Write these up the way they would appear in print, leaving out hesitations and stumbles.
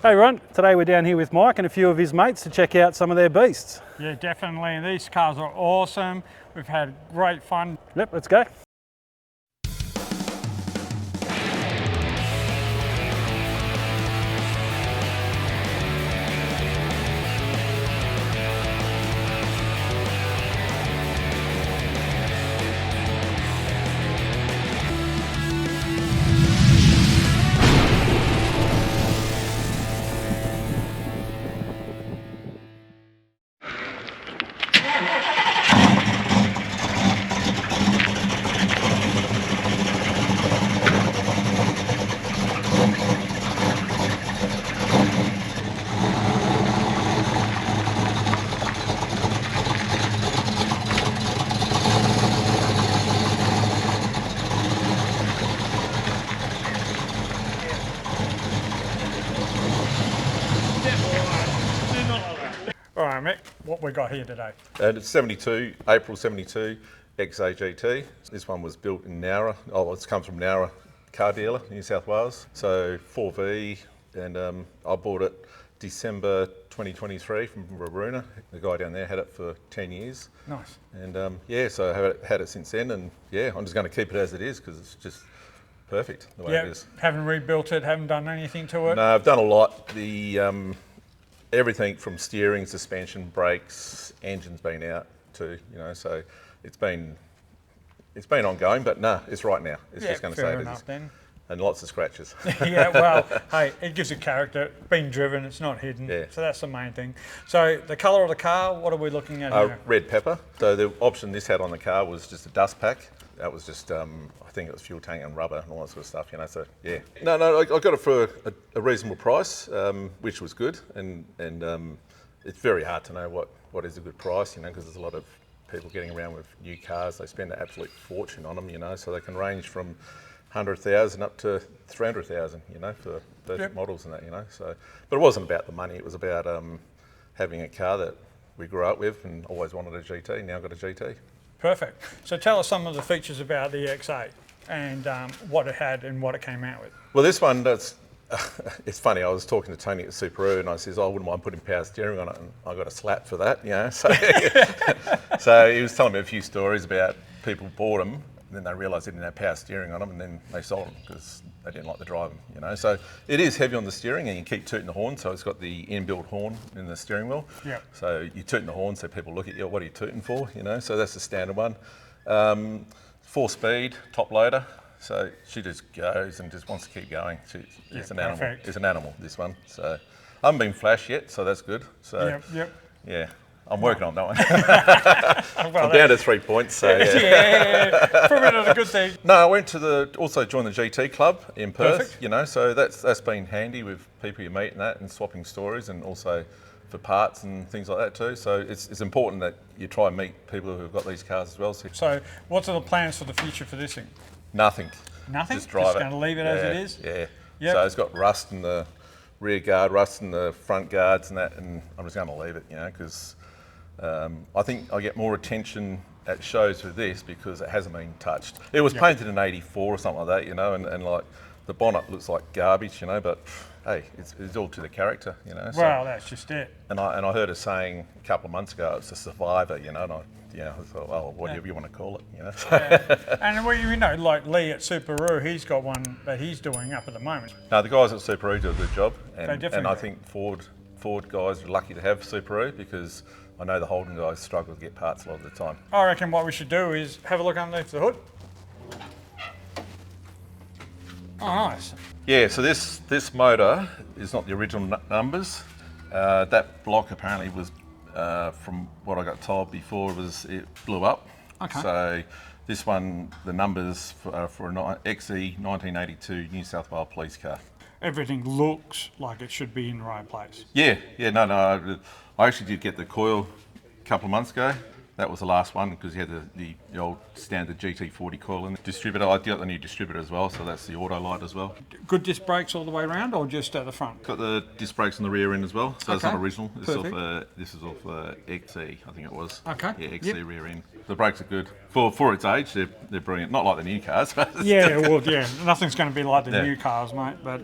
Hey everyone, today we're down here with Mike and a few of his mates to check out some of their beasts. Yeah, definitely. These cars are awesome. We've had great fun. Yep, let's go. All right, Mick, what we got here today? And it's 72, April 72, XA GT. This one was built in Nowra. Oh, it's come from Nowra car dealer, New South Wales. So 4V, and I bought it December 2023 from Waruna. The guy down there had it for 10 years. Nice. And yeah, so I've had it since then, and yeah, I'm just going to keep it as it is because it's just perfect the way it is. Haven't rebuilt it, haven't done anything to it? No, I've done a lot. Everything from steering, suspension, brakes, engine's been out too, you know, so it's been ongoing, but no, it's right now. It's just going to say it is. Then. And lots of scratches. Yeah, well, hey, it gives it character. Being driven, it's not hidden, Yeah. so that's the main thing. So the colour of the car, what are we looking at here? Red pepper. So the option this had on the car was just a dust pack. That was just, I think it was fuel tank and rubber and all that sort of stuff, you know, so yeah. No, I got it for a reasonable price, which was good, and it's very hard to know what is a good price, you know, because there's a lot of people getting around with new cars. They spend an absolute fortune on them, you know, so they can range from 100,000 up to 300,000, you know, for perfect models and that, you know. So, but it wasn't about the money. It was about having a car that we grew up with and always wanted a GT. Now got a GT. Perfect. So tell us some of the features about the XA and what it had and what it came out with. Well, this one, it's funny. I was talking to Tony at Subaru, and I says, I wouldn't mind putting power steering on it, and I got a slap for that, you know. So, so he was telling me a few stories about people bought them, and then they realised they didn't have power steering on them, and then they sold them because they didn't like to drive them, you know. So it is heavy on the steering, and you keep tooting the horn. So it's got the inbuilt horn in the steering wheel. Yeah. So you tooting the horn, so people look at you. What are you tooting for? You know. So that's the standard one. 4-speed top loader. So she just goes and just wants to keep going. It's an animal. Perfect. It's an animal, this one. So I haven't been flashed yet, so that's good. So yeah. I'm working on that one. Well, I'm down to 3 points, so yeah. Probably not a good thing. No, I went to also joined the GT club in Perth. Perfect. You know, so that's been handy with people you meet and that, and swapping stories, and also for parts and things like that too. So it's important that you try and meet people who've got these cars as well. So what are the plans for the future for this thing? Nothing. Nothing? Just drive it. Going to leave it as it is? Yeah. Yep. So it's got rust in the rear guard, rust in the front guards and that, and I'm just going to leave it, you know, because I think I get more attention at shows with this because it hasn't been touched. It was painted in '84 or something like that, you know, and like the bonnet looks like garbage, you know, but hey, it's all to the character, you know. So, Well, that's just it. And I heard her saying a couple of months ago it's a survivor, you know, and I thought, well, whatever you want to call it, you know. Yeah. And well, you know, like Lee at Subaru, he's got one that he's doing up at the moment. No, the guys at Subaru do a good job, They and definitely I do. think Ford guys are lucky to have Subaru because I know the Holden guys struggle to get parts a lot of the time. I reckon what we should do is have a look underneath the hood. Oh, nice. Yeah, so this motor is not the original numbers. That block apparently was, from what I got told before, it blew up. Okay. So this one, the numbers for an XE 1982 New South Wales police car. Everything looks like it should be in the right place. Yeah, no. I actually did get the coil a couple of months ago. That was the last one because you had the old standard GT40 coil in the distributor. I got the new distributor as well, so that's the auto light as well. Good disc brakes all the way around or just at the front? Got the disc brakes on the rear end as well, so it's Okay. not original. It's Perfect. this is off XE, I think it was. Okay. Yeah, XE rear end. The brakes are good. For its age, they're brilliant. Not like the new cars. But Yeah, well, yeah, nothing's going to be like the Yeah. new cars, mate. But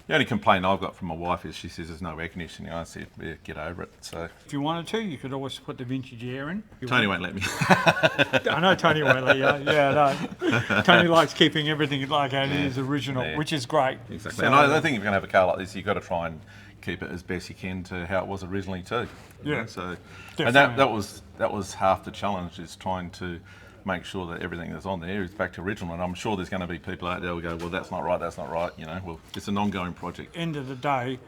The only complaint I've got from my wife is she says there's no air conditioning. I said, yeah, get over it. So If you wanted to, you could always put the vintage air in. Tony won't let me. I know Tony won't let you. Yeah, no. Tony likes keeping everything like it is original, which is great. Exactly. So, And I think if you're going to have a car like this, you've got to try and keep it as best you can to how it was originally too. You Yeah, know, so definitely. and that was half the challenge, is trying to make sure that everything that's on there is back to original. And I'm sure there's going to be people out there who go, well, that's not right. You know, well, it's an ongoing project. End of the day,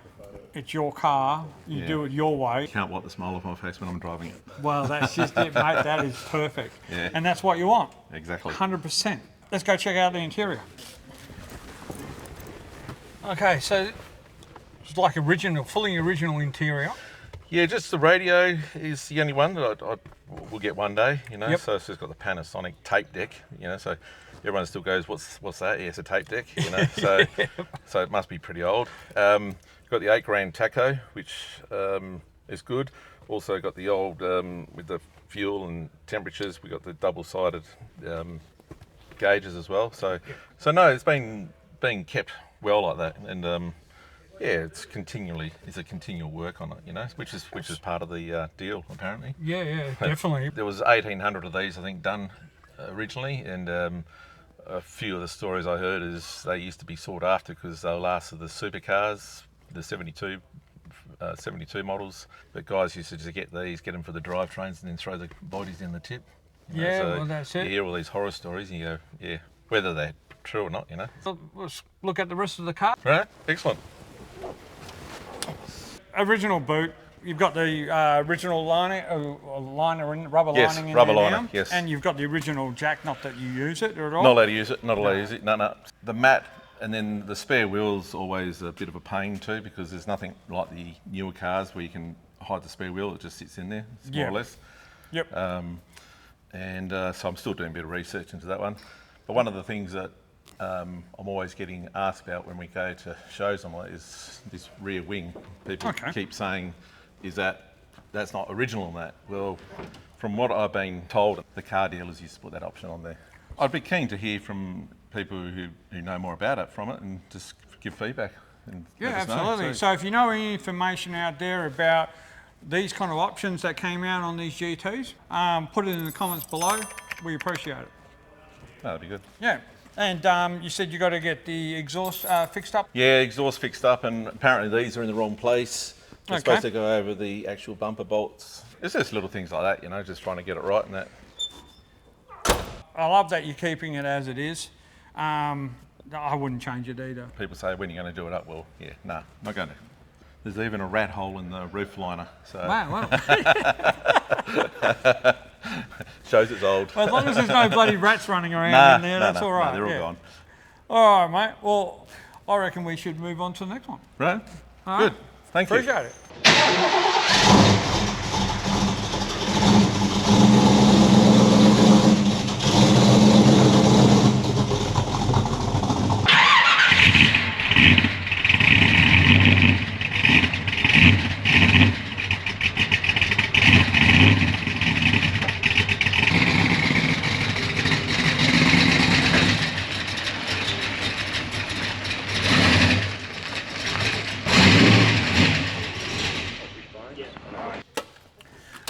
it's your car. You do it your way. Can't wipe the smile off my face when I'm driving it. Well, that's just it, mate. That is perfect. Yeah. And that's what you want. Exactly. 100%. Let's go check out the interior. Okay, so it's like original, fully original interior. Yeah, just the radio is the only one that we'll get one day, you know. Yep. So it's just got the Panasonic tape deck, you know. So everyone still goes, "What's that?" Yeah, it's a tape deck, you know. So so it must be pretty old. Got the 8 grand tacho, which is good. Also got the old with the fuel and temperatures. We got the double-sided gauges as well. So no, it's been kept well like that, and yeah, it's a continual work on it, you know, which is part of the deal apparently. Yeah, definitely. There was 1,800 of these, I think, done originally, and a few of the stories I heard is they used to be sought after because they were last of the supercars, the 72 models. But guys used to just get them for the drivetrains and then throw the bodies in the tip. You know, Yeah, so well, that's it. You hear all these horror stories and you go, yeah, whether they're true or not, you know. So let's look at the rest of the car. Right, excellent. Original boot. You've got the original rubber Yes, lining in rubber there liner, now, yes. and you've got the original jack. Not that you use it at all. Not allowed to use it, No. The mat and then the spare wheel's always a bit of a pain too, because there's nothing like the newer cars where you can hide the spare wheel. It just sits in there, more or less. Yep. So I'm still doing a bit of research into that one. But one of the things that I'm always getting asked about when we go to shows on it is this rear wing. People keep saying, that's not original on that. Well, from what I've been told, the car dealers used to put that option on there. I'd be keen to hear from people who know more about it from it and just give feedback. And Yeah, let us know. absolutely. So if you know any information out there about these kind of options that came out on these GTs, put it in the comments below. We appreciate it. That'd be good. Yeah. And you said you got to get the exhaust fixed up? Yeah, exhaust fixed up, and apparently these are in the wrong place. They're supposed to go over the actual bumper bolts. It's just little things like that, you know, just trying to get it right and that. I love that you're keeping it as it is. I wouldn't change it either. People say, when are you going to do it up? Well, yeah, nah, not going to. There's even a rat hole in the roof liner. So Wow. shows it's old. Well, as long as there's no bloody rats running around in there, that's all right. They're all gone. All right, mate. Well, I reckon we should move on to the next one. Right? All Good. right. Thank you. Appreciate it.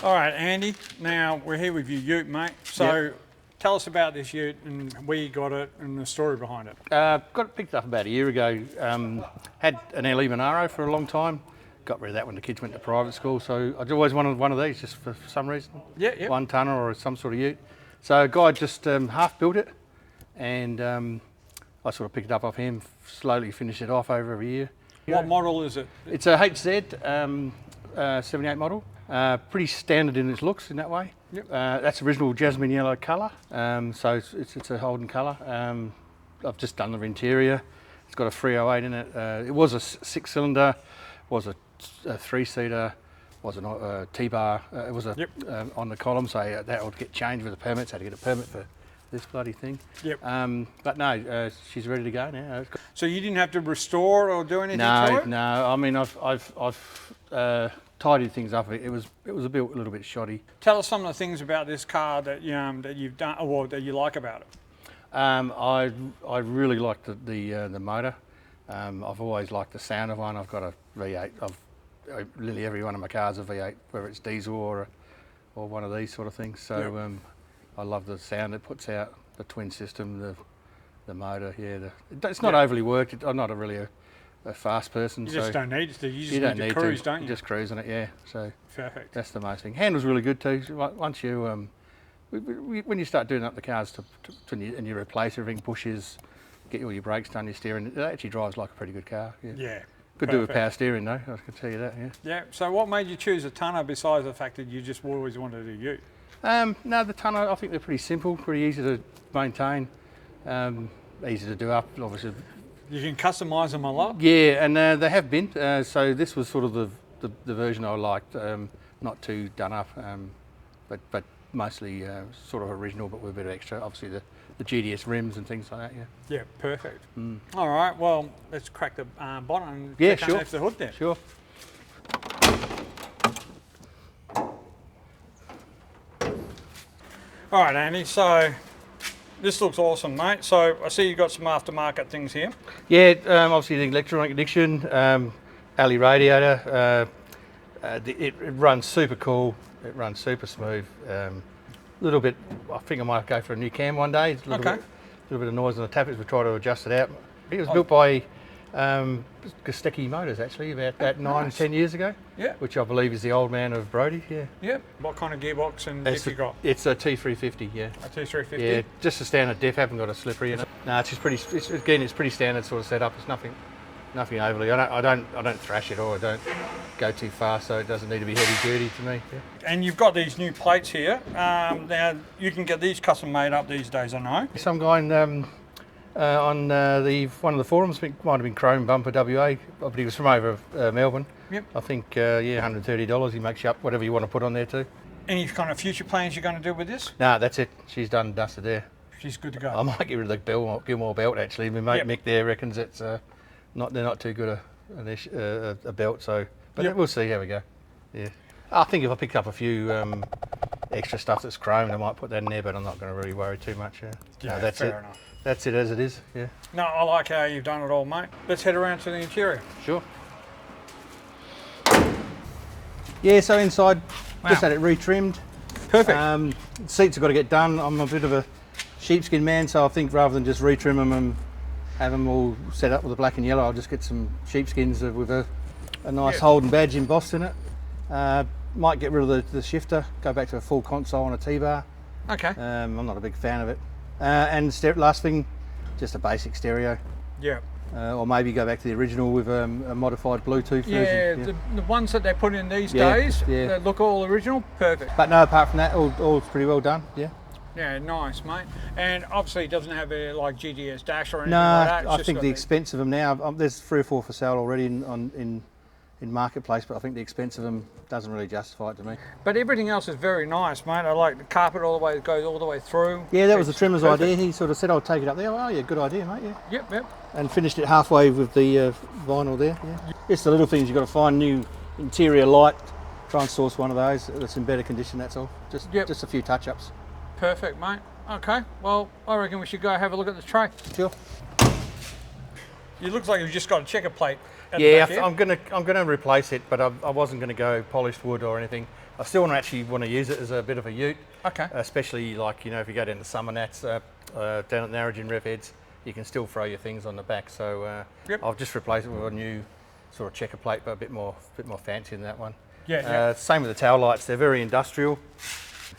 All right, Andy, now we're here with your ute, mate. So tell us about this ute and where you got it and the story behind it. Got it picked up about a year ago. Had an LE Monaro for a long time. Got rid of that when the kids went to private school. So I always wanted one of these just for some reason. Yeah. One tonner or some sort of ute. So a guy just half built it, and I sort of picked it up off him, slowly finished it off over a year. What model is it? It's a HZ 78 model. Pretty standard in its looks in that way. Yep. That's original jasmine yellow colour, so it's a Holden colour. I've just done the interior. It's got a 308 in it. It was a 6-cylinder, was a 3-seater, was a T-bar. It was on the column, so that would get changed with the permits. Had to get a permit for this bloody thing. Yep. But no, she's ready to go now. So you didn't have to restore or do anything to it? No. I mean, I've tidied things up. It was a little bit shoddy. Tell us some of the things about this car that you've done or that you like about it. I really liked the motor. I've always liked the sound of one. I've got a V8. Literally every one of my cars a V8, whether it's diesel or one of these sort of things. So I love the sound it puts out, the twin system, the motor. Yeah, it's not overly worked. I'm not really a fast person. You so just don't need to. You just don't need need to cruise, to. don't you? Just cruising it, yeah. So Perfect. that's the most thing. Handle's really good too. Once you when you start doing up the cars and you replace everything, pushes, get all your brakes done, your steering, it actually drives like a pretty good car. Yeah. Yeah. Could do with power steering though, I can tell you that, yeah. Yeah, so what made you choose a tonner besides the fact that you just always wanted a ute? No, the tonner, I think they're pretty simple, pretty easy to maintain, easy to do up, obviously. You can customise them a lot? Yeah, and they have been, so this was sort of the version I liked, not too done up, but mostly sort of original, but with a bit of extra, obviously the GDS rims and things like that, yeah. Yeah, perfect. All right, well, let's crack the bonnet and Yeah, check sure. underneath the hood there. Sure. All right, Andy, so this looks awesome, mate. So I see you've got some aftermarket things here. Yeah, obviously the electronic ignition, alley radiator, it runs super cool, it runs super smooth. Little bit, I think I might go for a new cam one day. It's a little bit of noise on the tappets. We try to adjust it out. It was built by Gostecki Motors actually about 9-10 years ago. Yeah. Which I believe is the old man of Brodie. Yeah. Yep. What kind of gearbox and diff you got? It's a T350. Yeah. A T350? Yeah, just a standard diff. Haven't got a slippery in it. No, it's just pretty. It's pretty standard sort of setup. It's nothing overly. I don't thrash it or I don't go too fast, so it doesn't need to be heavy duty to me. Yeah. And you've got these new plates here. Now you can get these custom made up these days, I know. Some guy on one of the forums, might have been Chrome Bumper WA, but he was from over Melbourne. Yep. I think $130. He makes you up whatever you want to put on there too. Any kind of future plans you're going to do with this? No, that's it. She's done and dusted there. She's good to go. I might get rid of the Gilmore belt actually. My mate Mick there reckons it's they're not too good a belt, so but we'll see how we go. Yeah, I think if I pick up a few extra stuff that's chrome, I might put that in there, but I'm not going to really worry too much. No, that's fair it. enough. That's it as it is. Yeah. No, I like how you've done it all, mate. Let's head around to the interior. Sure. Yeah, so inside, just had it retrimmed. Perfect. Seats have got to get done. I'm a bit of a sheepskin man, so I think rather than just retrim them and have them all set up with the black and yellow, I'll just get some sheepskins with a nice Holden badge embossed in it. Might get rid of the shifter, go back to a full console on a T-bar. Okay. I'm not a big fan of it. And last thing, just a basic stereo. Yeah. Or maybe go back to the original with a modified Bluetooth version. Yeah, the ones that they put in these days that look all original, perfect. But no, apart from that, all's pretty well done. Yeah. Yeah, nice, mate. And obviously, it doesn't have a like GDS dash or anything No, like that. I think the expense of them now. There's 3 or 4 for sale already in marketplace, but I think the expense of them doesn't really justify it to me. But everything else is very nice, mate. I like the carpet all the way, goes all the way through. Yeah, that was the trimmer's idea. He sort of said, "I'll take it up there." Oh, yeah, good idea, mate. Yeah. Yep. And finished it halfway with the vinyl there. Yeah. It's the little things you've got to find. New interior light. Try and source one of those that's in better condition. That's all. Just a few touch-ups. Perfect, mate. Okay. Well, I reckon we should go have a look at the tray. Sure. It looks like you've just got a checker plate. Yeah, I'm gonna replace it, but I wasn't gonna go polished wood or anything. I still want to use it as a bit of a ute. Okay. Especially like if you go down to summer nats down at Narrogin rev heads, you can still throw your things on the back. So I'll just replace it with a new sort of checker plate, but a bit more fancy than that one. Yeah. Same with the tail lights. They're very industrial,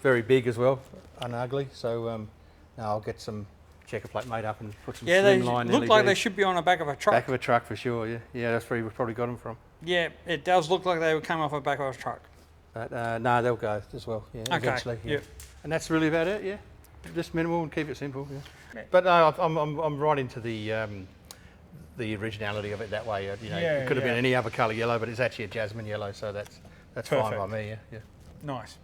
very big as well, unugly. So now I'll get some checker plate made up and put some slimline they look like they should be on the back of a truck. Back of a truck for sure, yeah. That's where we've probably got them from. Yeah, it does look like they would come off the back of a truck. But no, they'll go as well, eventually. Yeah. Yep. And that's really about it, yeah. Just minimal and keep it simple, yeah. But no, I'm right into the originality of it that way. It could have been any other colour yellow, but it's actually a jasmine yellow, so that's fine by me, yeah. Nice.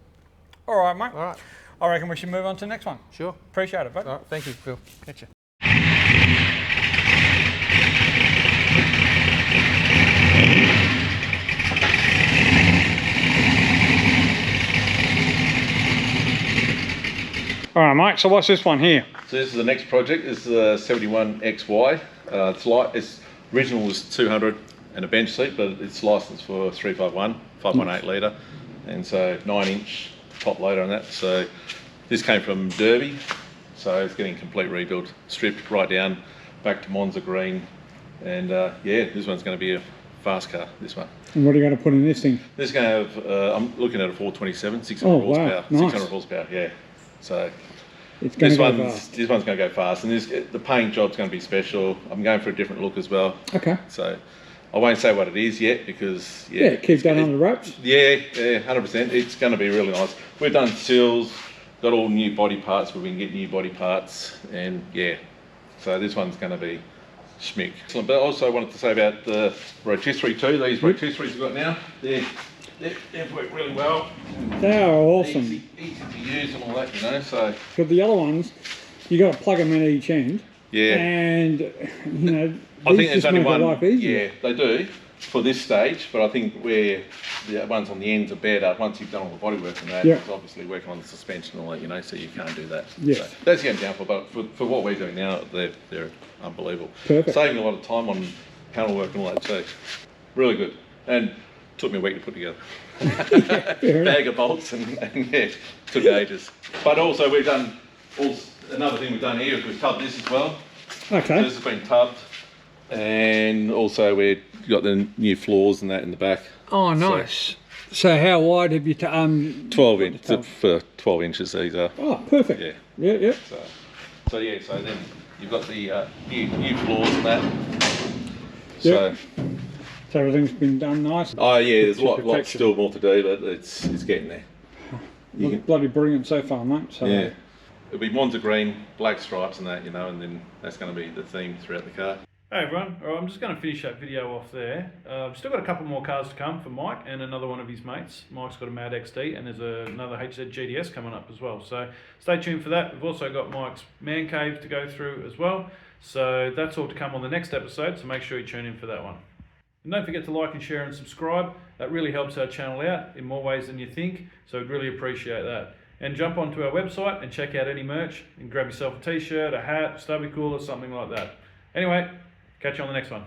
All right, mate. All right. I reckon we should move on to the next one. Sure. Appreciate it, bud. All right, thank you, Phil. Catch you. All right, Mike, so what's this one here? So this is the next project. This is the 71 XY. It's Original was 200 and a bench seat, but it's licensed for 351, 5.8 litre, and so 9-inch top loader on that. So this came from Derby, so it's getting complete rebuild, stripped right down, back to Monza green, and yeah, this one's going to be a fast car, this one. And what are you going to put in this thing? This is going to have, I'm looking at a 427, 600 Oh, wow, horsepower, nice. 600 horsepower, yeah. So It's going this to go one's fast. this one's going to go fast, and the paint job's going to be special. I'm going for a different look as well. Okay. So I won't say what it is yet because Yeah, keep that on the ropes. Yeah, 100%. It's going to be really nice. We've done seals, got all new body parts where we can get new body parts, and yeah. So this one's going to be schmick. Excellent. But I also wanted to say about the rotisserie too. These rotisseries we've got now, they've worked really well. They are awesome. Easy to use and all that, you know. So Because the other ones, you got to plug them in each end. yeah. And, you know, I think these there's just only make one. life easier. Yeah, they do for this stage, but I think where the ones on the ends are better once you've done all the bodywork and that. Yeah. It's obviously working on the suspension and all that, you know, so you can't do that. Yes. So that's the only downfall, but for what we're doing now, they're unbelievable. Perfect. Saving a lot of time on panel work and all that too. Really good. And took me a week to put together. Fair enough. Bag of bolts and yeah, took ages. But also we've done another thing we've done here is we've tubbed this as well. Okay. This has been tubbed, and also we've got the new floors and that in the back. Oh, nice. So how wide have you 12 inch for 12 inches these are. Oh, perfect. Yeah. Yeah, yeah. So yeah, so then you've got the new floors and that. Yep. So So everything's been done nice. oh yeah, there's a lot Protection. still more to do, but it's getting there. Looks bloody brilliant so far, mate. So Yeah. It'll be Monza green, black stripes and that, you know, and then that's going to be the theme throughout the car. Hey everyone, all right, I'm just going to finish that video off there. I've still got a couple more cars to come for Mike and another one of his mates. Mike's got a Mad XD and there's another HZ GDS coming up as well. So stay tuned for that. We've also got Mike's man cave to go through as well. So that's all to come on the next episode, so make sure you tune in for that one. And don't forget to like and share and subscribe. That really helps our channel out in more ways than you think, so we'd really appreciate that. And jump onto our website and check out any merch and grab yourself a t-shirt, a hat, stubby cooler, something like that. Anyway, catch you on the next one.